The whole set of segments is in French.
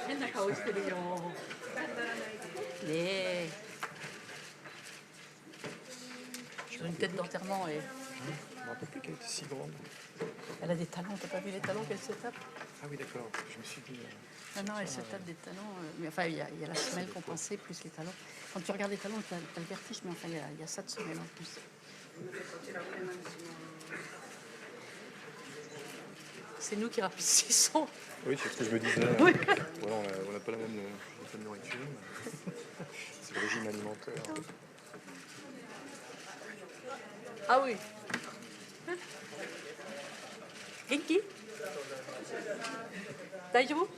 変な顔してるよ。ねえ。Sur une tête d'enterrement et. Je me rappelle plus qu'elle était si grande. Elle a des talons, t'as pas vu les talons qu'elle se tape? Ah oui, d'accord, je me suis dit. Ah non, elle se tape des talons. Mais enfin, il y a la semelle compensée plus les talons. Quand tu regardes les talons, t'as le vertige, mais enfin, il y a ça de semelle en plus. C'est nous qui rapetissons. Oui, c'est ce que je me disais. Oui. Voilà, on n'a pas la même nourriture. C'est le régime alimentaire. Ah oui. Genki? Daijoubu?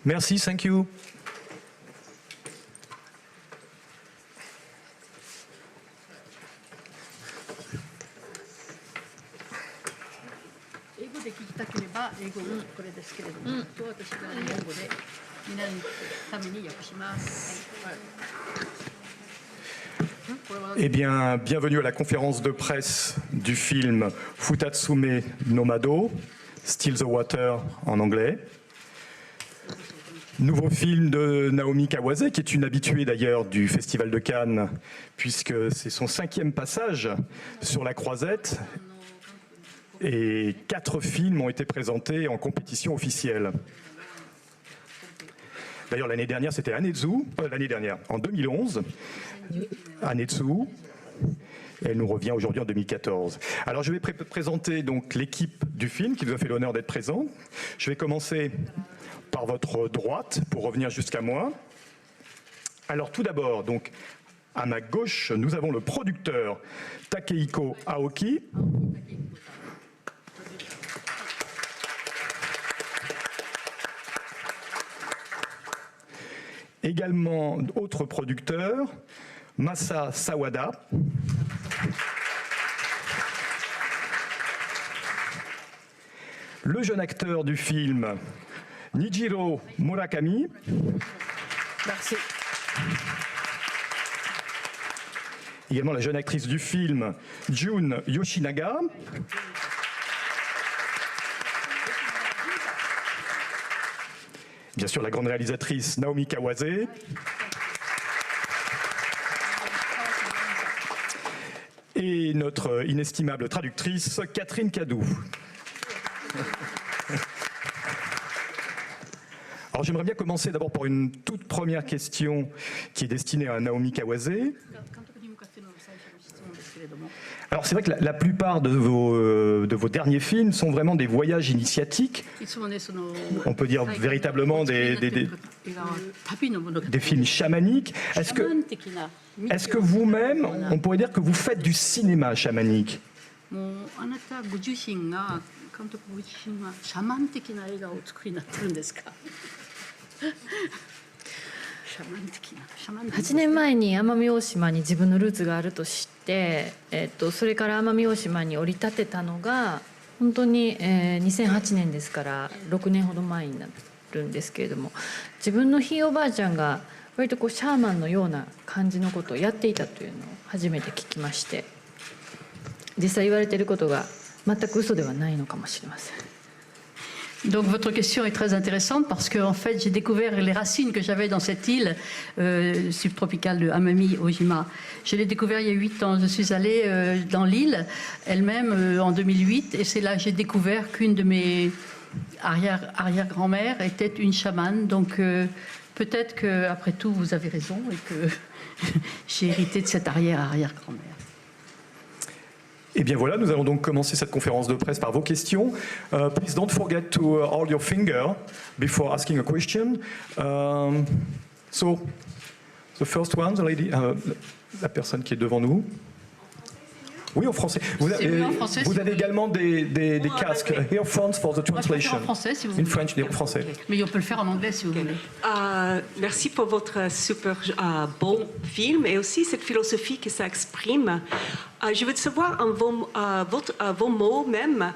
Merci, thank you. Eh bien, bienvenue à la conférence de presse du film Futatsume no Mado, Still the Water en anglais. Nouveau film de Naomi Kawase, qui est une habituée d'ailleurs du Festival de Cannes, puisque c'est son 5e passage sur la croisette. Et 4 films ont été présentés en compétition officielle. D'ailleurs, l'année dernière, c'était en 2011, Anetsu. Elle nous revient aujourd'hui en 2014. Alors, je vais présenter donc l'équipe du film qui nous a fait l'honneur d'être présent. Je vais commencer par votre droite pour revenir jusqu'à moi. Alors, tout d'abord, donc, à ma gauche, nous avons le producteur Takehiko Aoki. Également, autre producteur, Masa Sawada. Le jeune acteur du film, Nijiro Murakami. Merci. Également la jeune actrice du film, Jun Yoshinaga. Bien sûr, la grande réalisatrice Naomi Kawase. Et notre inestimable traductrice, Catherine Cadou. Alors j'aimerais bien commencer d'abord par une toute première question qui est destinée à Naomi Kawase. Alors c'est vrai que la plupart de vos derniers films sont vraiment des voyages initiatiques. On peut dire véritablement des films chamaniques. Est-ce que vous-même, on pourrait dire que vous faites du cinéma chamanique?8年前に奄美大島に自分のルーツがあると知って、それから奄美大島に降り立てたのが本当に、2008年ですから6年ほど前になるんですけれども、自分のひいおばあちゃんが割とこうシャーマンのような感じのことをやっていたというのを初めて聞きまして、実際言われていることが全く嘘ではないのかもしれません。Donc votre question est très intéressante parce que en fait j'ai découvert les racines que j'avais dans cette île subtropicale de Amami Ojima. Je l'ai découvert il y a 8 ans. Je suis allée dans l'île elle-même en 2008 et c'est là que j'ai découvert qu'une de mes arrière-grand-mères était une chamane. Donc peut-être qu'après tout vous avez raison et que j'ai hérité de cette arrière-grand-mère. Eh bien voilà, nous allons donc commencer cette conférence de presse par vos questions. Please don't forget to hold your finger before asking a question. So, the first one, the lady, la personne qui est devant nous. Oui, en français. Vous avez également des casques, earphones for the translation. En français, si vous voulez. In French, en français. Mais on peut le faire en anglais si vous voulez. Merci pour votre super bon film et aussi cette philosophie que ça exprime. Je veux savoir en vos mots même,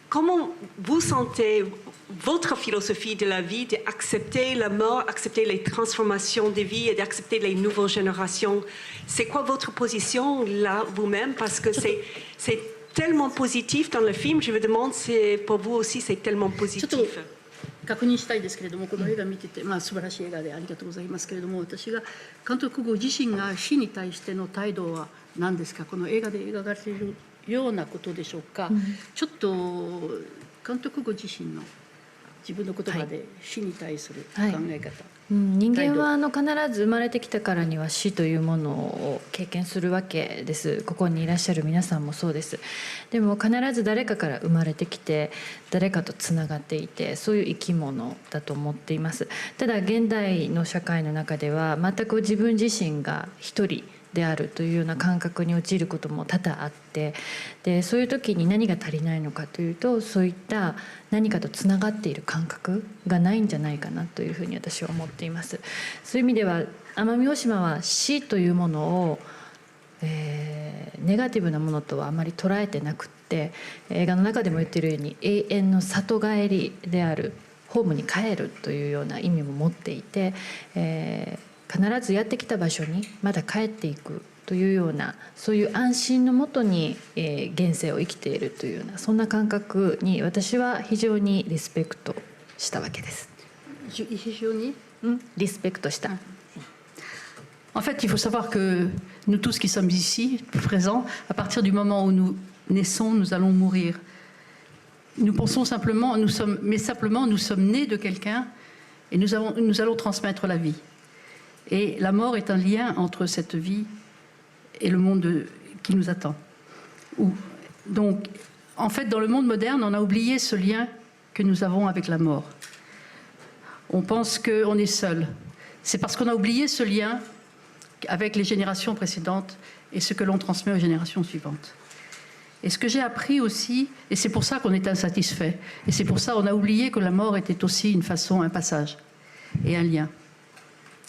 comment vous sentez votre philosophie de la vie, d'accepter la mort, accepter les transformations de vie et d'accepter les nouvelles générations. C'est quoi votre position là vous-même? Parce que c'est tellement positif dans le film. Je me demande si pour vous aussi c'est tellement positif. 確認したいですけれども、この映画見てて、まあ、素晴らしい映画でありがとうございますけれども、私が監督ご自身が死に対しての態度は何ですか、この映画で描かれているようなことでしょうか、ちょっと監督ご自身の自分の言葉で死に対する考え方、人間は必ず生まれてきたからには死というものを経験するわけです。ここにいらっしゃる皆さんもそうです。でも必ず誰かから生まれてきて誰かとつながっていて、そういう生き物だと思っています。ただ現代の社会の中では全く自分自身が一人であるというような感覚に陥ることも多々あって、でそういう時に何が足りないのかというと、そういった何かとつながっている感覚がないんじゃないかなというふうに私は思っています。そういう意味では奄美大島は死というものを、ネガティブなものとはあまり捉えてなくって、映画の中でも言っているように永遠の里帰りである、ホームに帰るというような意味も持っていて、必ずやってきた場所にまだ帰っていくというような、そういう安心のもとに、現世を生きているというような、そんな感覚に私は非常にリスペクトしたわけです。非常にリスペクトした。En fait, il faut savoir que nous tous qui sommes ici, présents, à partir du moment où nous naissons, nous allons mourir. Nous pensons simplement, nous sommes nés de quelqu'un et nous allons transmettre la vie. Et la mort est un lien entre cette vie et le monde qui nous attend. Donc, en fait, dans le monde moderne, on a oublié ce lien que nous avons avec la mort. On pense qu'on est seul. C'est parce qu'on a oublié ce lien avec les générations précédentes et ce que l'on transmet aux générations suivantes. Et ce que j'ai appris aussi, et c'est pour ça qu'on est insatisfait, et c'est pour ça qu'on a oublié que la mort était aussi une façon, un passage et un lien.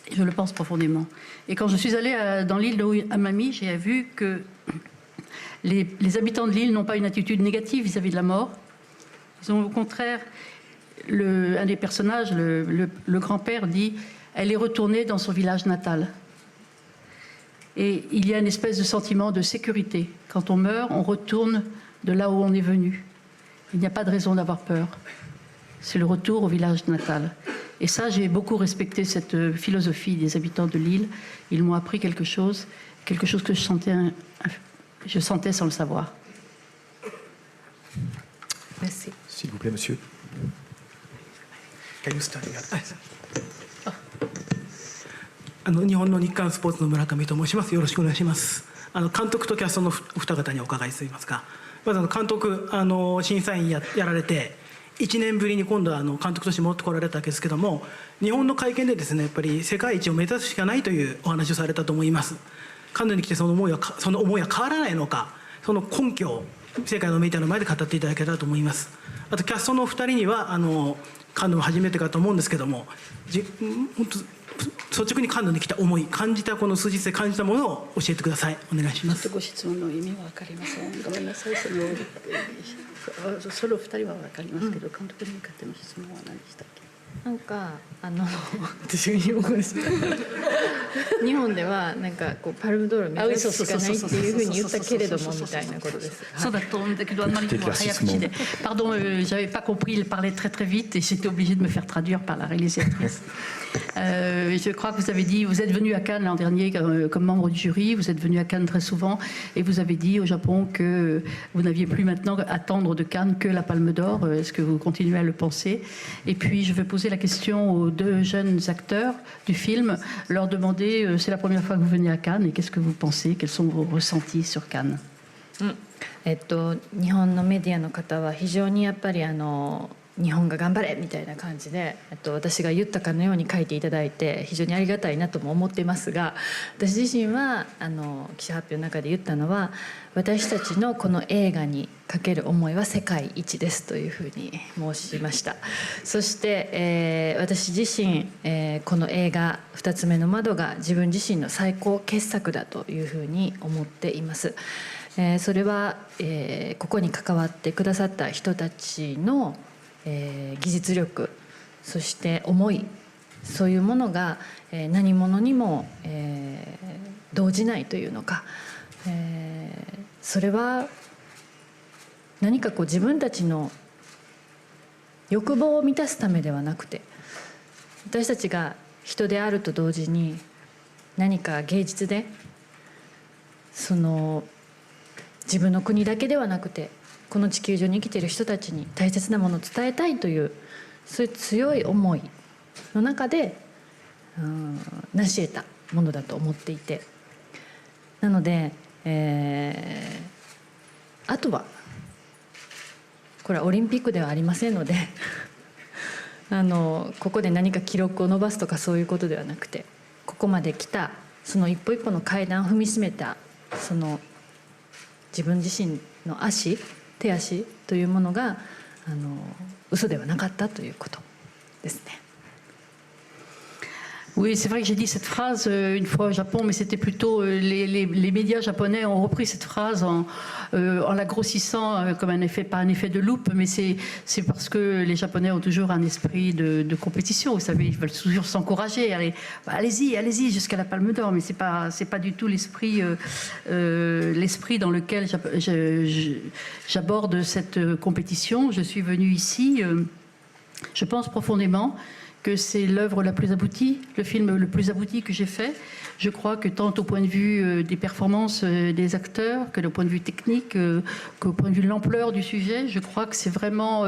Je le pense profondément. Et quand je suis allée dans l'île d'Amami, j'ai vu que les habitants de l'île n'ont pas une attitude négative vis-à-vis de la mort. Ils ont au contraire, un des personnages, le grand-père, dit « elle est retournée dans son village natal ». Et il y a une espèce de sentiment de sécurité. Quand on meurt, on retourne de là où on est venu. Il n'y a pas de raison d'avoir peur. C'est le retour au village natal. Et ça, j'ai beaucoup respecté cette philosophie des habitants de l'île. Ils m'ont appris quelque chose que je sentais sans le savoir. Merci. S'il vous plaît, monsieur. Can you start? 日本の日刊スポーツの村上と申します。よろしくお願いします。監督とキャストのお二方にお伺いしていますが、まず監督審査員やられて1年ぶりに今度は監督として戻ってこられたわけですけども、日本の会見でですね、やっぱり世界一を目指すしかないというお話をされたと思います。カンヌに来てその思いは変わらないのか、その根拠を世界のメディアの前で語っていただけたらと思います。あとキャストのお二人にはカンヌも初めてかと思うんですけども、本当率直にカンヌに来た思い、感じたこの数日で感じたものを教えてください。お願いします。ご質問の意味は分かりません。ごめんなさい。その二人は分かりますけど、監督に向かっての質問は何でしたっけ？なんか私が日本語です。日本ではなんかこうパルムドールを目指すしかないっていうふうに言ったけれどもみたいなことです。そうだと思うんだけど、あんまり早口で。Pardon, j'avais pas compris, il parlait très très vite et j'étais obligée de me faire traduire par la réalisatrice. Je crois que vous avez dit, vous êtes venu à Cannes l'an dernier comme membre du jury, vous êtes venu à Cannes très souvent et vous avez dit au Japon que vous n'aviez plus maintenant à attendre de Cannes que la Palme d'Or. Est-ce que vous continuez à le penser? Et puis je vais poser la question aux deux jeunes acteurs du film, leur demander, c'est la première fois que vous venez à Cannes et qu'est-ce que vous pensez, quels sont vos ressentis sur Cannes? 日本のメディアの方は非常にやっぱり日本が頑張れみたいな感じで私が言ったかのように書いていただいて非常にありがたいなとも思っていますが、私自身は記者発表の中で言ったのは、私たちのこの映画にかける思いは世界一ですというふうに申しました。そして、私自身、この映画「二つ目の窓」が自分自身の最高傑作だというふうに思っています。それは、ここに関わってくださった人たちの技術力、そして思い、そういうものが、何者にも、動じないというのか、それは何かこう自分たちの欲望を満たすためではなくて、私たちが人であると同時に何か芸術でその自分の国だけではなくてこの地球上に生きている人たちに大切なものを伝えたいというそういう強い思いの中で成し得たものだと思っていて、なので、あとはこれはオリンピックではありませんのでここで何か記録を伸ばすとかそういうことではなくて、ここまで来たその一歩一歩の階段を踏みしめたその自分自身の手足というものが嘘ではなかったということですね。Oui, c'est vrai que j'ai dit cette phrase une fois au Japon, mais c'était plutôt les médias japonais ont repris cette phrase en la grossissant comme un effet, pas un effet de loupe, mais c'est parce que les Japonais ont toujours un esprit de compétition. Vous savez, ils veulent toujours s'encourager. Allez-y jusqu'à la Palme d'Or, mais c'est pas du tout l'esprit dans lequel j'aborde cette compétition. Je suis venue ici, je pense profondément que c'est l'œuvre la plus aboutie, le film le plus abouti que j'ai fait. Je crois que tant au point de vue des performances des acteurs, que au point de vue technique, qu'au point de vue de l'ampleur du sujet, je crois que c'est vraiment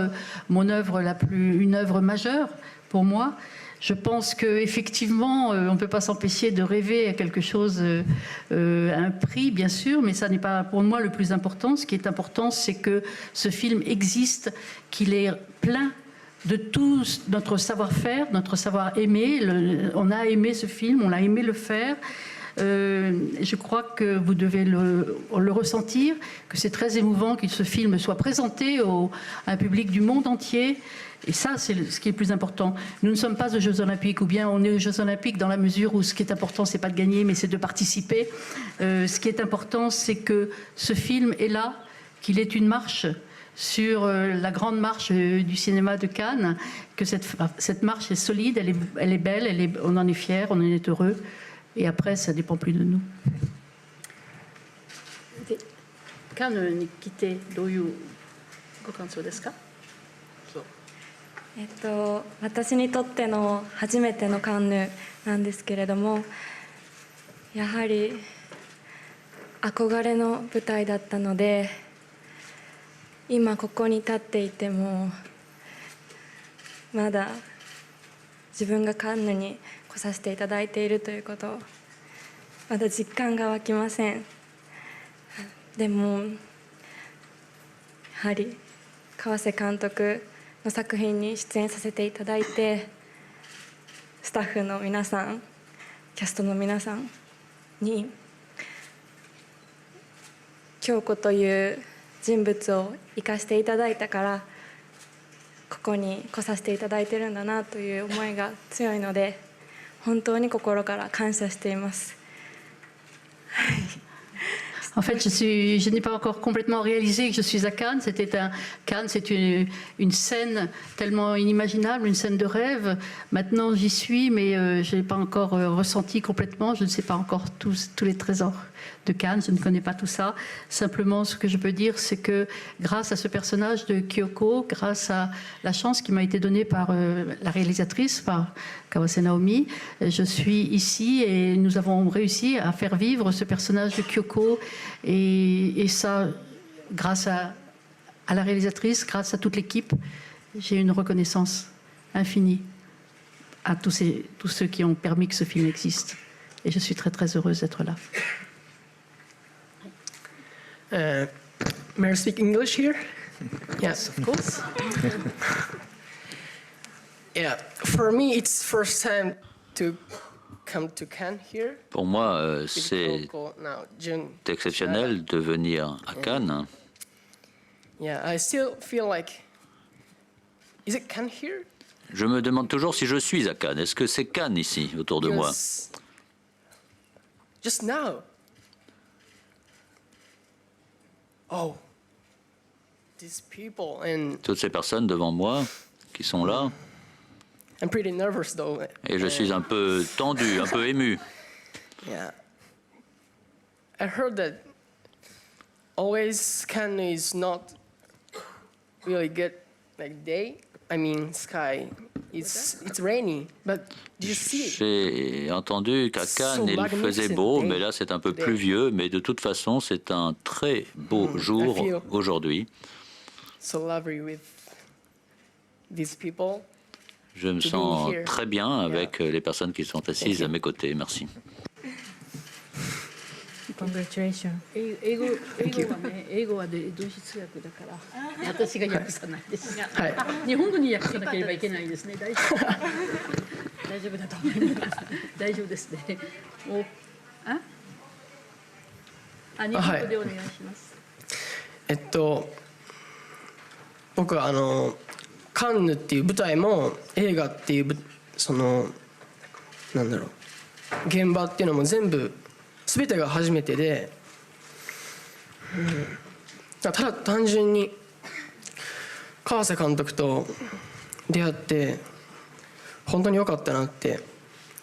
mon œuvre une œuvre majeure pour moi. Je pense qu'effectivement, on ne peut pas s'empêcher de rêver à quelque chose, un prix bien sûr, mais ça n'est pas pour moi le plus important. Ce qui est important, c'est que ce film existe, qu'il est plein de tout notre savoir-faire, notre savoir-aimer. On a aimé ce film, on a aimé le faire. Je crois que vous devez le ressentir, que c'est très émouvant que ce film soit présenté à un public du monde entier. Et ça, c'est ce qui est le plus important. Nous ne sommes pas aux Jeux Olympiques, ou bien on est aux Jeux Olympiques dans la mesure où ce qui est important, c'est pas de gagner, mais c'est de participer. Ce qui est important, c'est que ce film est là, qu'il est une marche sur la grande marche du cinéma de Cannes, que cette marche est solide, elle est belle, on en est fiers, on en est heureux, et après ça dépend plus de nous. Cannesに来てどういうご感想ですか？私にとっての初めてのカンヌなんですけれども、やはり憧れの舞台だったので、今ここに立っていてもまだ自分がカンヌに来させていただいているということをまだ実感が湧きません。でもやはり河瀬監督の作品に出演させていただいて、スタッフの皆さん、キャストの皆さんに京子という人物を生かしていただいたからここに来させていただいてるんだなという思いが強いので、本当に心から感謝しています。En fait, je n'ai pas encore complètement réalisé que je suis à Cannes. Cannes, c'est une scène tellement inimaginable, une scène de rêve. Maintenant, j'y suis, mais je n'ai pas encore ressenti complètement. Je ne sais pas encore tous les trésors de Cannes. Je ne connais pas tout ça. Simplement, ce que je peux dire, c'est que grâce à ce personnage de Kyoko, grâce à la chance qui m'a été donnée par la réalisatrice, par Kawase Naomi, je suis ici et nous avons réussi à faire vivre ce personnage de Kyoko. Et ça, grâce à la réalisatrice, grâce à toute l'équipe, j'ai une reconnaissance infinie à tous ceux qui ont permis que ce film existe. Et je suis très très heureuse d'être là. May I speak English here? Yes, of course. Yeah, for me, it's first time to come to Cannes here. Pour moi, c'est Now, June. exceptionnel de venir à Cannes. Yeah, I still feel like. Is it Cannes here? Je me demande toujours si je suis à Cannes. Est-ce que c'est Cannes ici, autour de moi? Because just now. Oh, these people and Toutes ces personnes devant moi, qui sont là. I'm pretty nervous though. Et je suis un peu tendu, un peu ému. Yeah. I heard that always Cannes is not really good like day. I mean sky. It's rainy, but do you see it? J'ai entendu qu'à Cannes, il faisait beau, mais là c'est un peu pluvieux. Mais de toute façon, c'est un très beau jour aujourd'hui. So lovely with these people. Je me sens très bien avec les personnes qui sont assises à mes côtés. Merci. Congratulations. 英語はね、英語はで同時通訳だから、私が訳さないです。はい。日本語に訳さなければいけないですね。大丈夫。大丈夫だと思います。大丈夫ですね。日本語でお願いします。僕はカンヌっていう舞台も映画っていうそのなんだろう現場っていうのも全部全てが初めてで、ただ単純に川瀬監督と出会って本当に良かったなって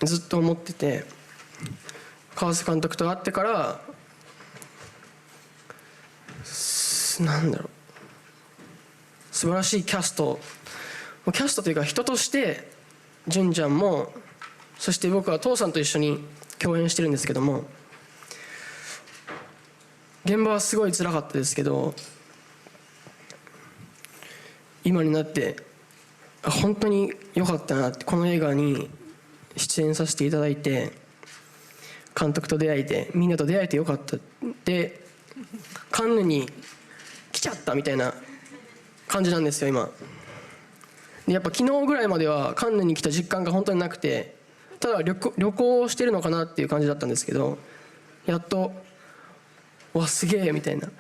ずっと思ってて、川瀬監督と会ってからなんだろう素晴らしいキャストというか人として純ちゃんも、そして僕は父さんと一緒に共演してるんですけども、現場はすごい辛かったですけど、今になって本当に良かったなって、この映画に出演させていただいて監督と出会えてみんなと出会えて良かったで、カンヌに来ちゃったみたいな感じなんですよ今で。やっぱ昨日ぐらいまではカンヌに来た実感が本当になくて、ただ旅行してるのかなっていう感じだったんですけど、やっとわすげえみたいな。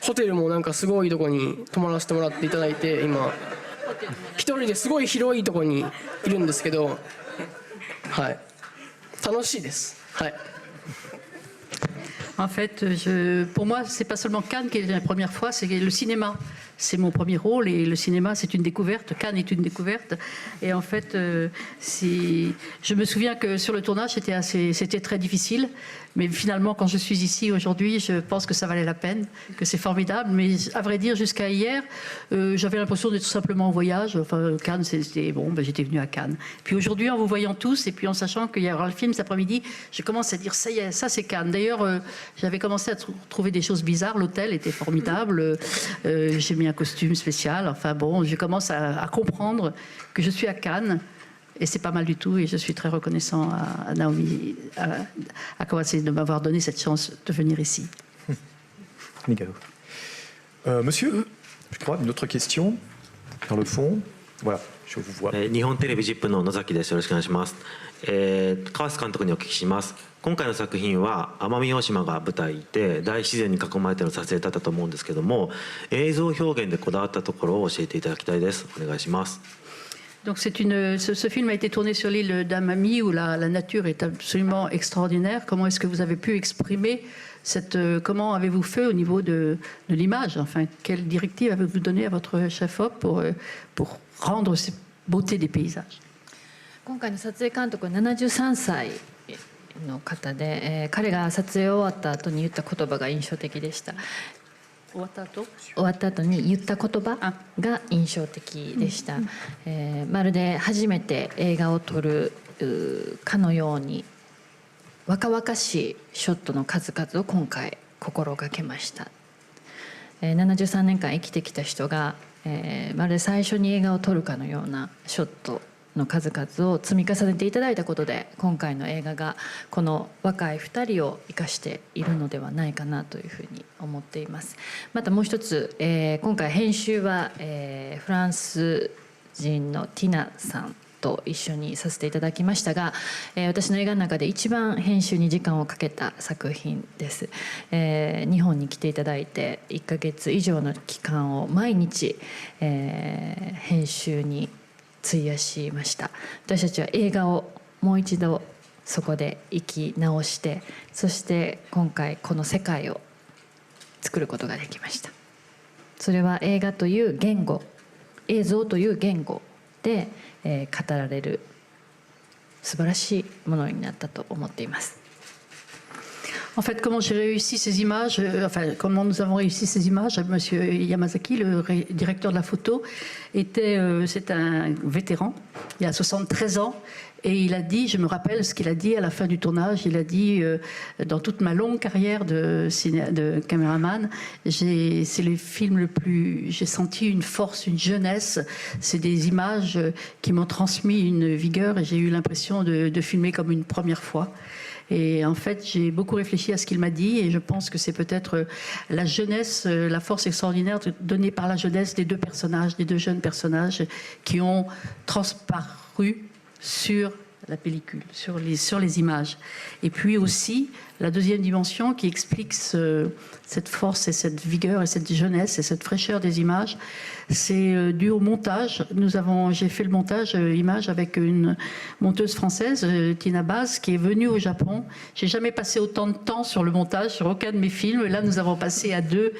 ホテルもなんかすごいとこに泊まらせてもらっていただいて、今一人ですごい広いとこにいるんですけど、はい、楽しいです。はい。En fait, pour moi, c'est pas seulement Cannes qui est la première fois, c'est le cinéma. C'est mon premier rôle et le cinéma, c'est une découverte. Cannes est une découverte. Et en fait, je me souviens que sur le tournage, c'était très difficile. Mais finalement, quand je suis ici aujourd'hui, je pense que ça valait la peine, que c'est formidable. Mais à vrai dire, jusqu'à hier, j'avais l'impression d'être tout simplement en voyage. Enfin, Cannes, c'était bon, ben, j'étais venue à Cannes. Puis aujourd'hui, en vous voyant tous et puis en sachant qu'il y aura le film cet après-midi, je commence à dire ça y est, ça c'est Cannes. D'ailleurs, j'avais commencé à trouver des choses bizarres. L'hôtel était formidable. J'ai mis un costume spécial. Enfin bon, je commence à comprendre que je suis à Cannes. Et c'est pas mal du tout, et je suis très reconnaissant à Naomi, à Kawase de m'avoir donné cette chance de venir ici. Monsieur, je crois, une autre question dans le fond. Voilà, je vous vois. 日本テレビZIPの野崎です。よろしくお願いします。川瀬監督にお聞きします。今回の作品は奄美大島が舞台で大自然に囲まれての撮影だったと思うんですけども、映像表現でこだわったところを教えていただきたいです。お願いします。Donc ce film a été tourné sur l'île d'Amami où la nature est absolument extraordinaire. Comment est-ce que vous avez pu exprimer comment avez-vous fait au niveau de l'image? Enfin, quelle directive avez-vous donné à votre chef-op pour rendre cette beauté des paysages? 今回の撮影監督は73歳の方で、彼が撮影終わった後に言った言葉が印象的でした。終わった後に言った言葉が印象的でした。まるで初めて映画を撮るかのように若々しいショットの数々を今回心がけました。73年間生きてきた人が、まるで最初に映画を撮るかのようなショットの数々を積み重ねていただいたことで、今回の映画がこの若い2人を生かしているのではないかなというふうに思っています。またもう一つ、今回編集は、フランス人のティナさんと一緒にさせていただきましたが、私の映画の中で一番編集に時間をかけた作品です。日本に来ていただいて1ヶ月以上の期間を毎日、編集に費やしました。私たちは映画をもう一度そこで生き直して、そして今回この世界を作ることができました。それは映画という言語映像という言語で、語られる素晴らしいものになったと思っています。En fait, comment j'ai réussi ces images, comment nous avons réussi ces images, Monsieur Yamazaki, le directeur de la photo, c'est un vétéran, il a 73 ans, et il a dit, je me rappelle ce qu'il a dit à la fin du tournage, il a dit, dans toute ma longue carrière de caméraman, c'est le film le plus, j'ai senti une force, une jeunesse, c'est des images qui m'ont transmis une vigueur, et j'ai eu l'impression de filmer comme une première fois. Et en fait, j'ai beaucoup réfléchi à ce qu'il m'a dit et je pense que c'est peut-être la jeunesse, la force extraordinaire donnée par la jeunesse des deux personnages, des deux jeunes personnages qui ont transparu sur la pellicule, sur les images. Et puis aussi, la deuxième dimension qui explique cette force et cette vigueur et cette jeunesse et cette fraîcheur des images, c'est dû au montage. J'ai fait le montage image avec une monteuse française, Tina Baz, qui est venue au Japon. J'ai jamais passé autant de temps sur le montage, sur aucun de mes films. Là, nous avons passé à deux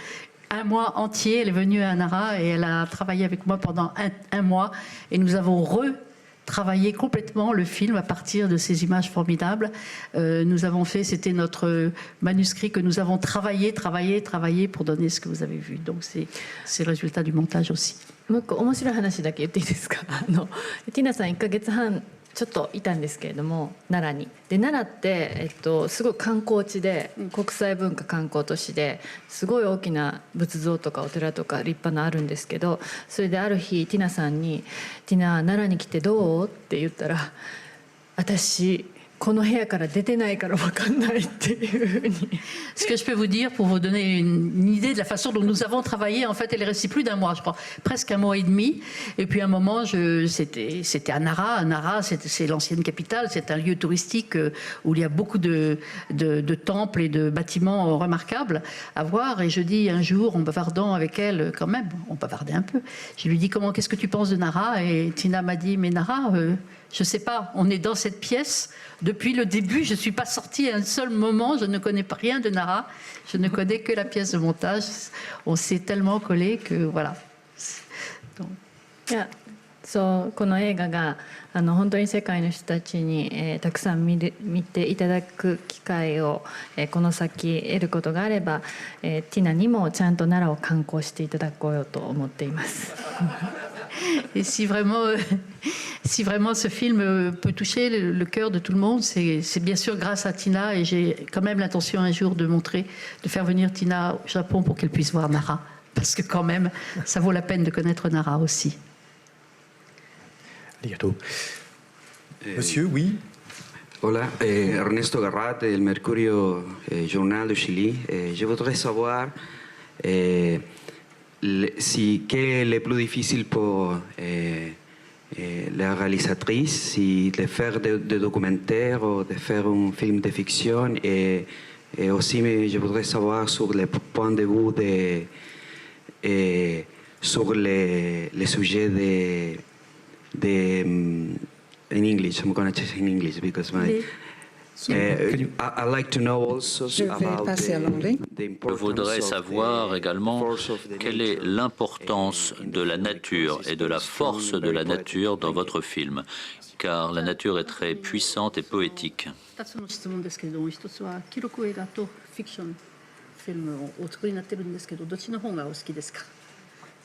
un mois entier. Elle est venue à Nara et elle a travaillé avec moi pendant un mois. Et nous avons travailler complètement le film à partir de ces images formidables. Nous avons fait, c'était notre manuscrit que nous avons travaillé pour donner ce que vous avez vu. Donc c'est le résultat du montage aussi. もう一個面白い話だけ言っていいですか。ティナさん1ヶ月半ちょっといたんですけれども、奈良に。で奈良って、すごい観光地で、国際文化観光都市ですごい大きな仏像とかお寺とか立派なあるんですけど、それである日ティナさんに「ティナ奈良に来てどう?」って言ったら「私この部屋から出てないから分かんない」っていうふうに。Ce que je peux vous dire pour vous donner une idée de la façon dont nous avons travaillé, en fait, elle est restée plus d'un mois, je crois, presque un mois et demi. Et puis à un moment, c'était à Nara. Nara, c'est l'ancienne capitale, c'est un lieu touristique où il y a beaucoup de temples et de bâtiments remarquables à voir. Et je dis un jour, en bavardant avec elle, quand même, on bavardait un peu, je lui dis qu'est-ce que tu penses de Nara? Et Tina m'a dit, mais Nara, je ne sais pas, on est dans cette pièce depuis le début, je ne suis pas sortie à un seul moment, je ne connais pas rien de Nara, je ne connais que la pièce de montage, on s'est tellement collés que voilà. Donc. そうこの映画が本当に世界の人たちに、たくさん見ていただく機会を、この先得ることがあれば、ティナにもちゃんと奈良を観光していただこうよと思っています。Et si vraiment ce film peut toucher le cœur de tout le monde, c'est bien sûr grâce à Tina et j'ai quand même l'intention un jour de faire venir Tina au Japon pour qu'elle puisse voir Nara. Parce que quand même, ça vaut la peine de connaître Nara aussi. Arigato. Monsieur, oui. Hola, Ernesto Garrat, del Mercurio Journal de Chili. Je voudrais savoir quel est le plus difficile pour la réalisatrice, si de faire des documentaires ou de faire un film de fiction. Et aussi, je voudrais savoir sur le point de vue sur les sujets in English, I'm going to say in English because I like to know also about Je voudrais savoir également quelle est l'importance de la nature et de la force de la nature dans votre film, car la nature est très puissante et poétique. 2つの質問ですけれども、一つは記録映画とフィクションフィルムをお作りになってるんですけど、どっちの方がお好きですか？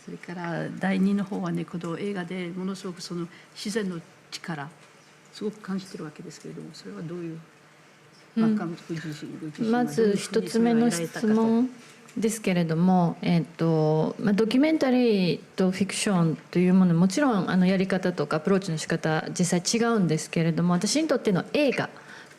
それから第2の方はね、この映画でものすごくその自然の力すごく感じてるわけですけれども、それはどういう、まず一つ目の質問ですけれども、ドキュメンタリーとフィクションというものもちろんやり方とかアプローチの仕方実際違うんですけれども、私にとっての映画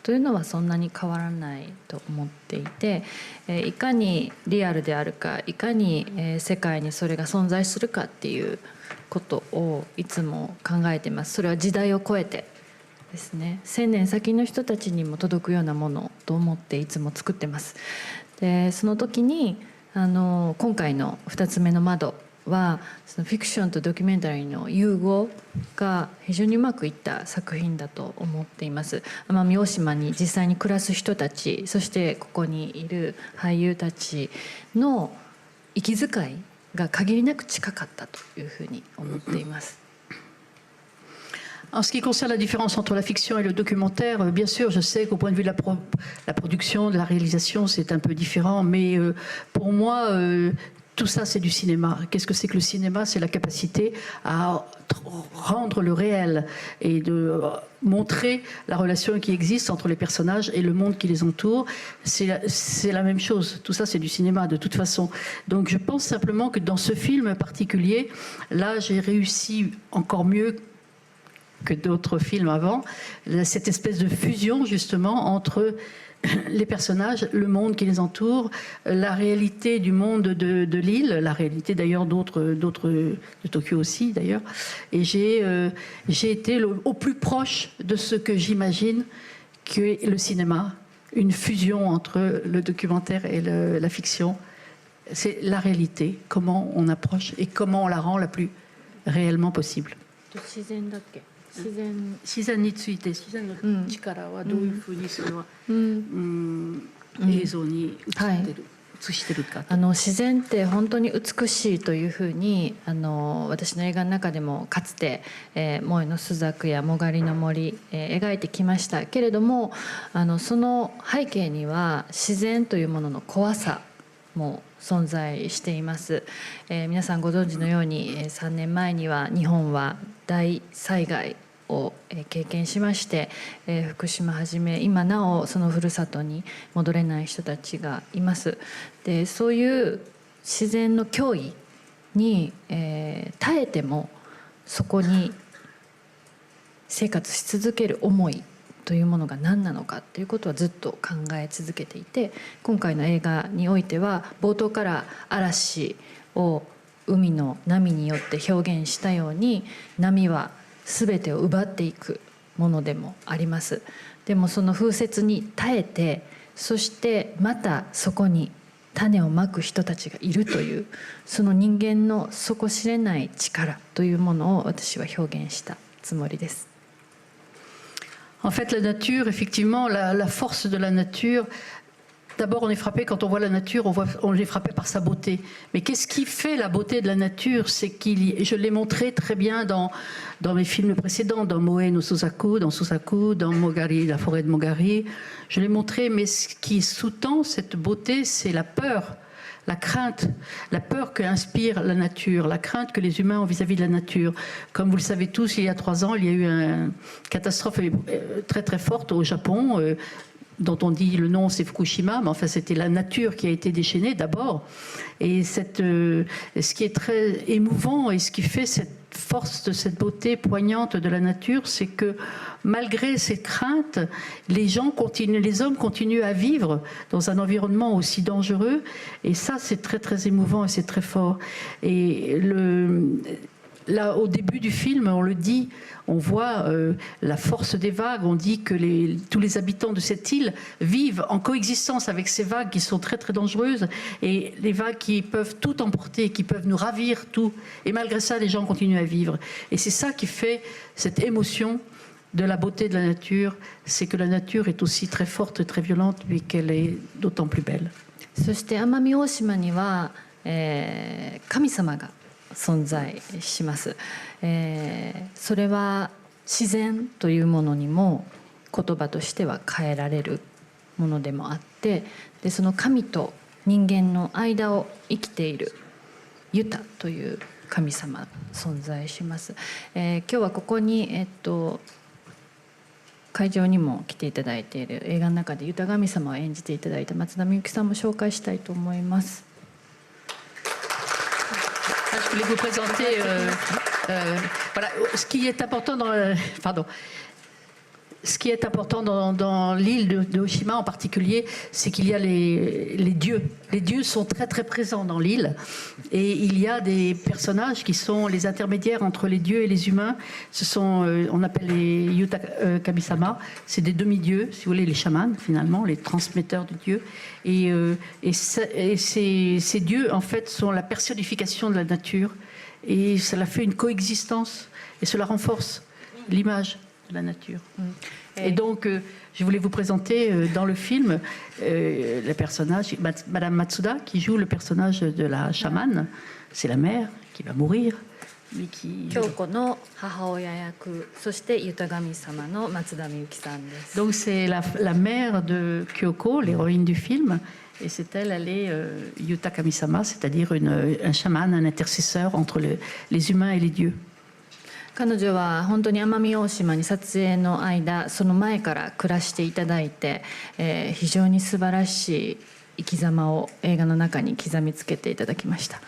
というのはそんなに変わらないと思っていて、いかにリアルであるか、いかに世界にそれが存在するかっていうことをいつも考えてます。それは時代を超えてですね、1000年先の人たちにも届くようなものと思っていつも作ってます。でその時に今回の2つ目の窓はそのフィクションとドキュメンタリーの融合が非常にうまくいった作品だと思っています。奄美大島に実際に暮らす人たち、そしてここにいる俳優たちの息遣いが限りなく近かったというふうに思っています。En ce qui concerne la différence entre la fiction et le documentaire, bien sûr, je sais qu'au point de vue de la production, de la réalisation, c'est un peu différent, mais pour moi, tout ça, c'est du cinéma. Qu'est-ce que c'est que le cinéma? C'est la capacité à rendre le réel et de montrer la relation qui existe entre les personnages et le monde qui les entoure. C'est la même chose. Tout ça, c'est du cinéma, de toute façon. Donc, je pense simplement que dans ce film particulier, là, j'ai réussi encore mieux que d'autres films avant, cette espèce de fusion justement entre les personnages, le monde qui les entoure, la réalité du monde de l'île, la réalité d'ailleurs d'autres de Tokyo aussi d'ailleurs. Et j'ai été au plus proche de ce que j'imagine qu'est le cinéma, une fusion entre le documentaire et la fiction. C'est la réalité, comment on approche et comment on la rend la plus réellement possible. 自然について、自然の力はどういうふうにそれは、映像に映してるか。自然って本当に美しいというふうに私の映画の中でもかつて萌えの朱雀やもがりの森描いてきましたけれども、その背景には自然というものの怖さも存在しています。皆さんご存知のように3年前には日本は大災害を経験しまして、福島はじめ今なおそのふるさとに戻れない人たちがいます。でそういう自然の脅威に、耐えてもそこに生活し続ける思いというものが何なのかということはずっと考え続けていて、今回の映画においては冒頭から嵐を海の波によって表現したように、波は全てを奪っていくものでもあります。でもその風雪に耐えて、そしてまたそこに種をまく人たちがいるという、その人間の底知れない力というものを私は表現したつもりです。En fait, la nature, effectivement, la force de la nature, d'abord on est frappé quand on voit la nature, on est frappé par sa beauté. Mais qu'est-ce qui fait la beauté de la nature? C'est je l'ai montré très bien dans mes films précédents, dans Moe no Suzaku, dans Mogari, la forêt de Mogari. Je l'ai montré, mais ce qui sous-tend cette beauté, c'est la peur. La crainte, la peur que inspire la nature, la crainte que les humains ont vis-à-vis de la nature. Comme vous le savez tous, il y a 3 ans, il y a eu une catastrophe très très forte au Japon, dont on dit le nom c'est Fukushima, mais enfin c'était la nature qui a été déchaînée d'abord. Et ce qui est très émouvant et ce qui fait cette force de cette beauté poignante de la nature, c'est que malgré ces craintes, les hommes continuent à vivre dans un environnement aussi dangereux. Et ça, c'est très très émouvant et c'est très fort. Et là, au début du film, on le dit, on voit la force des vagues. On dit que tous les habitants de cette île vivent en coexistence avec ces vagues qui sont très très dangereuses, et les vagues qui peuvent tout emporter, qui peuvent nous ravir tout. Et malgré ça, les gens continuent à vivre. Et c'est ça qui fait cette émotion de la beauté de la nature, c'est que la nature est aussi très forte, très violente, mais qu'elle est d'autant plus belle. そして奄美大島には、神様が存在します。それは自然というものにも言葉としては変えられるものでもあって、でその神と人間の間を生きているユタという神様存在します。今日はここに会場にも来ていただいている映画の中でユタ神様を演じていただいた松田美由紀さんも紹介したいと思います。Je voulais vous présenter voilà, ce qui est important dans l'île de Oshima en particulier, c'est qu'il y a les dieux. Les dieux sont très très présents dans l'île, et il y a des personnages qui sont les intermédiaires entre les dieux et les humains. Ce sont, on appelle les Yuta Kami-sama, c'est des demi-dieux, si vous voulez, les chamans finalement, les transmetteurs de dieux. Et ces dieux en fait sont la personnification de la nature, et cela fait une coexistence, et cela renforce l'image de la nature. Et donc, je voulais vous présenter dans le film le personnage, Madame Matsuda, qui joue le personnage de la chamane, c'est la mère qui va mourir, mais qui... 京子の母親役、そしてユタ神様の松田美由紀さんです。 Donc c'est la mère de Kyoko, l'héroïne du film, et c'est elle est Yuta Kami-sama, c'est-à-dire un chaman, un intercesseur entre les humains et les dieux. 彼女は本当に奄美大島に撮影の間、その前から暮らしていただいて、非常に素晴らしい生き様を映画の中に刻みつけていただきました。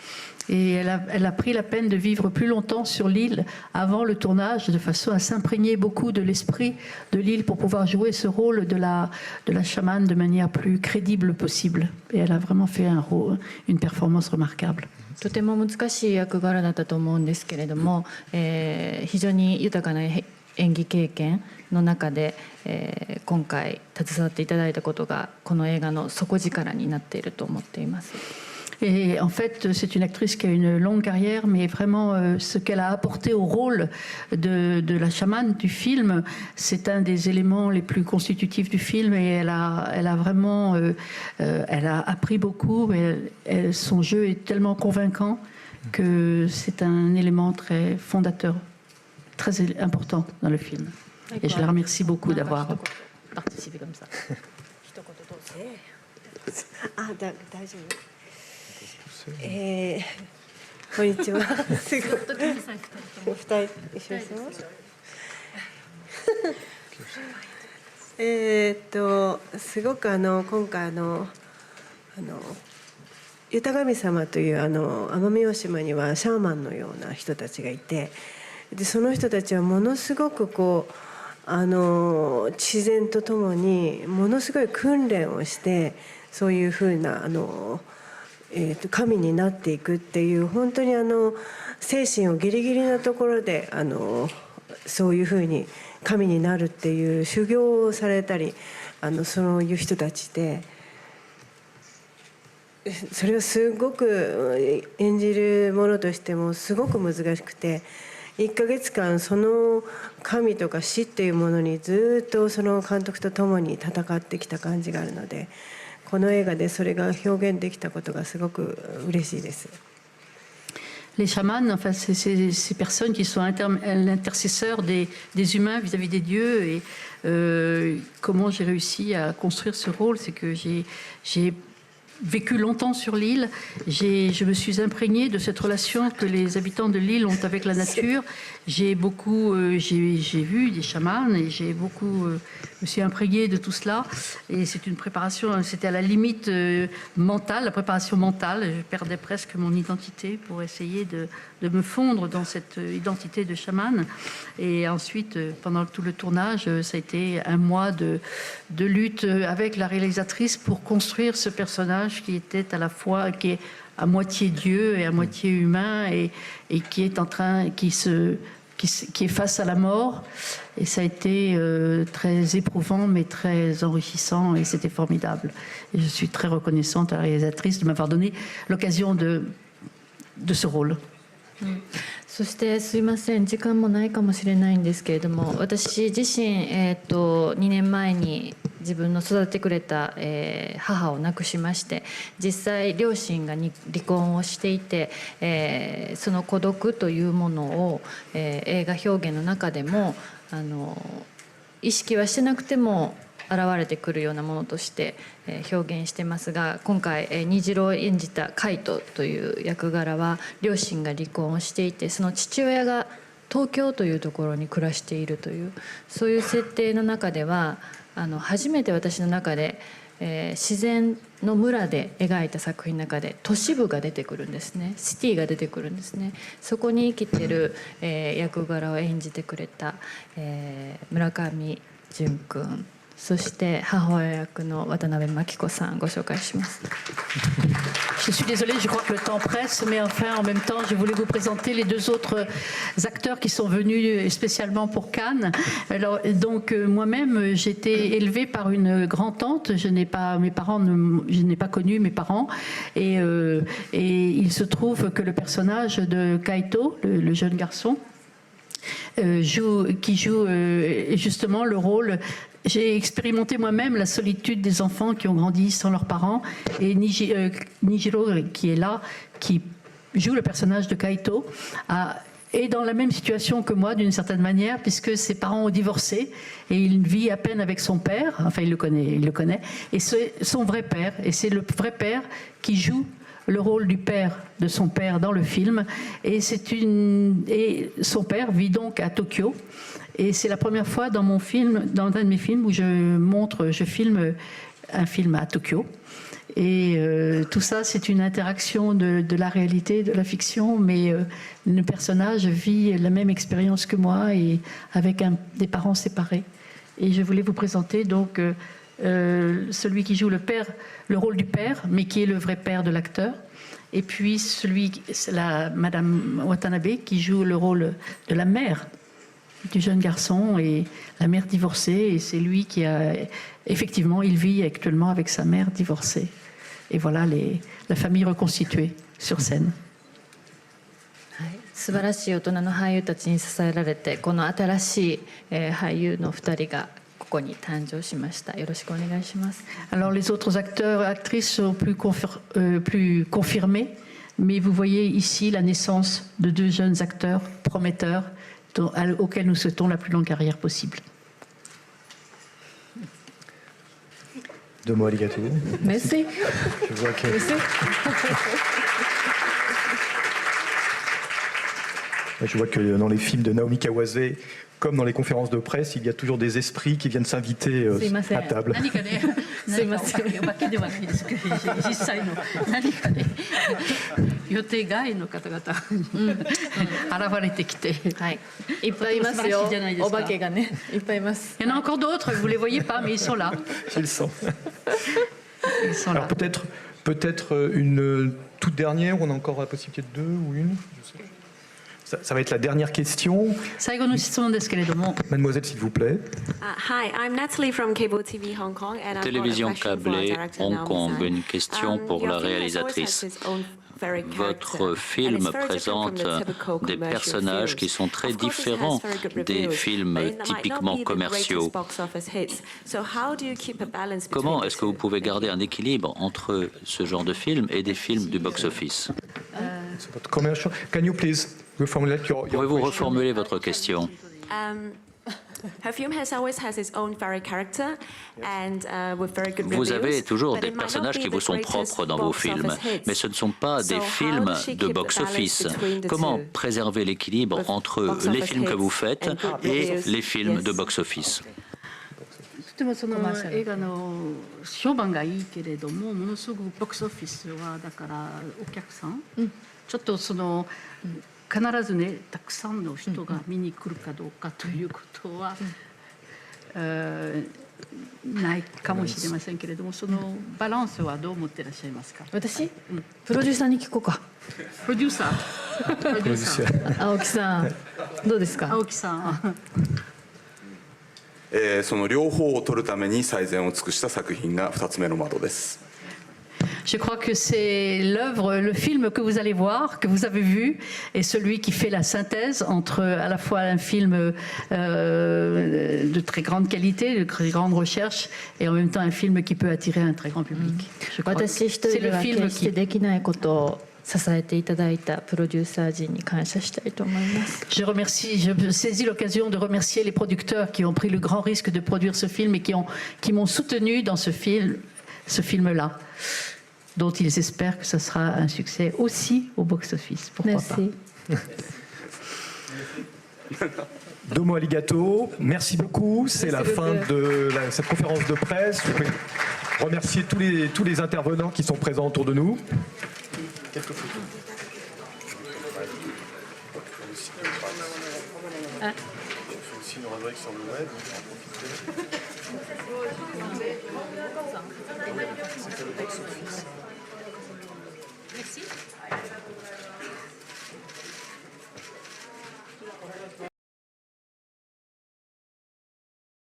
Et elle a pris la peine de vivre plus longtemps sur l'île avant le tournage, de façon à s'imprégner beaucoup de l'esprit de l'île pour pouvoir jouer ce rôle de la chamane de manière plus crédible possible. Et elle a vraiment fait une performance remarquable. とても難しい役柄だったと思うんですけれども、非常に豊かな演技経験の中で、今回携わっていただいたことがこの映画の底力になっていると思っています。 Et en fait, c'est une actrice qui a une longue carrière, mais vraiment ce qu'elle a apporté au rôle de la chamane du film, c'est un des éléments les plus constitutifs du film. Et elle a vraiment, elle a appris beaucoup. Son jeu est tellement convaincant que c'est un élément très fondateur, très important dans le film. Et je la remercie beaucoup d'avoir participé comme ça. こんにちは。すごい。お二人一緒ですよ。すごく今回ユタ神様という奄美大島にはシャーマンのような人たちがいて、でその人たちはものすごくこう自然とともにものすごい訓練をしてそういうふうな神になっていくっていう本当に精神をギリギリなところでそういうふうに神になるっていう修行をされたりそういう人たちでそれはすごく演じるものとしてもすごく難しくて1ヶ月間その神とか死っていうものにずっとその監督と共に戦ってきた感じがあるので。この映画でそれが表現できたことがすごく嬉しいです。 Les chamans, enfin, c'est ces personnes qui sont l'intercesseur des humains vis-à-vis des dieux. Et comment j'ai réussi à construire ce rôle, c'est que j'ai vécu longtemps sur l'île. Je me suis imprégnée de cette relation que les habitants de l'île ont avec la nature. J'ai vu des chamans et j'ai beaucoup me suis imprégnée de tout cela. Et c'est une préparation, c'était à la limite mentale, la préparation mentale. Je perdais presque mon identité pour essayer de me fondre dans cette identité de chaman. Et ensuite, pendant tout le tournage, ça a été un mois de lutte avec la réalisatrice pour construire ce personnage qui était à la fois, qui est à moitié Dieu et à moitié humain et qui est en train, qui est face à la mort. Et ça a été très éprouvant, mais très enrichissant, et c'était formidable. Et je suis très reconnaissante à la réalisatrice de m'avoir donné l'occasion de ce rôle. そしてすいません時間もないかもしれないんですけれども私自身、2年前に自分の育ててくれた、母を亡くしまして実際両親が離婚をしていて、その孤独というものを、映画表現の中でも意識はしてなくても現れてくるようなものとして表現してますが今回虹郎を演じたカイトという役柄は両親が離婚をしていてその父親が東京というところに暮らしているというそういう設定の中では初めて私の中で自然の村で描いた作品の中で都市部が出てくるんですねシティが出てくるんですねそこに生きてる役柄を演じてくれた村上淳君そして母親役の渡辺真紀子さんご紹介します。Je suis désolée, je crois que le temps presse, mais enfin, en même temps, je voulais vous présenter les deux autres acteurs qui sont venus spécialement pour Cannes. Alors, donc, moi-même, j'ai été élevée par une grand-tante. Je n'ai pas connu mes parents. Et il se trouve que le personnage de Kaito, le jeune garçon, qui joue justement le rôle. J'ai expérimenté moi-même la solitude des enfants qui ont grandi sans leurs parents et Nijiro qui est là, qui joue le personnage de Kaito, est dans la même situation que moi d'une certaine manière, puisque ses parents ont divorcé et il vit à peine avec son père, enfin il le connaît, et c'est son vrai père, et c'est le vrai père qui joue le rôle du père de son père dans le film, et son père vit donc à Tokyo, et c'est la première fois dans mon film, dans un de mes films où je filme un film à Tokyo. Et tout ça, c'est une interaction de la réalité, de la fiction, mais le personnage vit la même expérience que moi et avec des parents séparés. Et je voulais vous présenter donc celui qui joue le rôle du père, mais qui est le vrai père de l'acteur. Et puis Madame Watanabe qui joue le rôle de la mère du jeune garçon et la mère divorcée. Et c'est lui qui effectivement, il vit actuellement avec sa mère divorcée. Et voilà la famille reconstituée sur scène. 素晴らしい大人の俳優たちに支えられて、この新しい俳優の2人がここに誕生しました。よろしくお願いします。Alors les autres acteurs et actrices sont plus confirmés, mais vous voyez ici la naissance de 2 jeunes acteurs prometteurs auxquels nous souhaitons la plus longue carrière possible. 2 mots arigato. Merci. Je vois que... Je vois que dans les films de Naomi Kawase, comme dans les conférences de presse, il y a toujours des esprits qui viennent s'inviter à table. すいません。お化けではないですけど、実際の何かね、予定外の方々現れてきて、はい、いっぱいいますよ。お化けがね、いっぱいいます。Il y en a encore d'autres, vous les voyez pas, mais ils sont là. Ils sont. Ils sont Alors là. peut-être une toute dernière, on a encore la possibilité de 2 ou une, je sais. Ça va être la dernière question. 最後の質問ですけれども。 Mademoiselle, s'il vous plaît. Hi, I'm Natalie from Cable TV Hong Kong, and I've got a Télévision question for our câblée director, Hong Naomi Kong, San. une question pour la Your film has always had réalisatrice. its own very Votre character, film and it's very different présente from the typical des commercial personnages films. qui sont très Of course, it has différents very good des reviews, films but it might not typiquement be the commerciaux. greatest box office hits. So how do you keep a balance between Comment the est-ce que vous two? pouvez garder un équilibre entre ce genre de films et des films du box-office? C'est votre commercial. Can you please reformulate your Pouvez-vous question? reformuler votre question? Her film has always has its own very character and with very good Vous avez reviews, toujours but des it might not personnages be qui the vous sont greatest propres dans vos box films, office hits. mais ce ne sont pas des So films how does she de keep the box-office. balance between the Comment two? préserver l'équilibre With entre box les office films que hits vous faites and good et reviews? les films Yes. de box-office? でもその映画の評判がいいけれども、ものすごくボックスオフィスはだからお客さん、ちょっとその必ずねたくさんの人が見に来るかどうかということは、ないかもしれませんけれども、そのバランスはどう思ってらっしゃいますか？私、プロデューサーに聞こうか。プロデューサー、プロデューサー、青木さん、どうですか？青木さん。その両方を取るために最善を尽くした作品が2つ目の窓です。Je crois que c'est l'œuvre, le film que vous allez voir, que vous avez vu, est celui qui fait la synthèse entre à la fois un film de très grande qualité, de très grande recherche, et en même temps un film qui peut attirer un très grand public. Je crois que 私一人 c'est で le は film 決して qui... できないことを支えていただいたプロデューサー陣に感謝したいと思います。Je saisis l'occasion de remercier les producteurs qui ont pris le grand risque de produire ce film et qui m'ont soutenu dans ce film-là, dont ils espèrent que ce sera un succès aussi au box-office. Pourquoi Merci. pas. Domo arigato, merci beaucoup. C'est la fin de cette conférence de presse. Je voudrais remercier tous les intervenants qui sont présents autour de nous. Quelques photos. Je fais aussi une rubrique sur le web.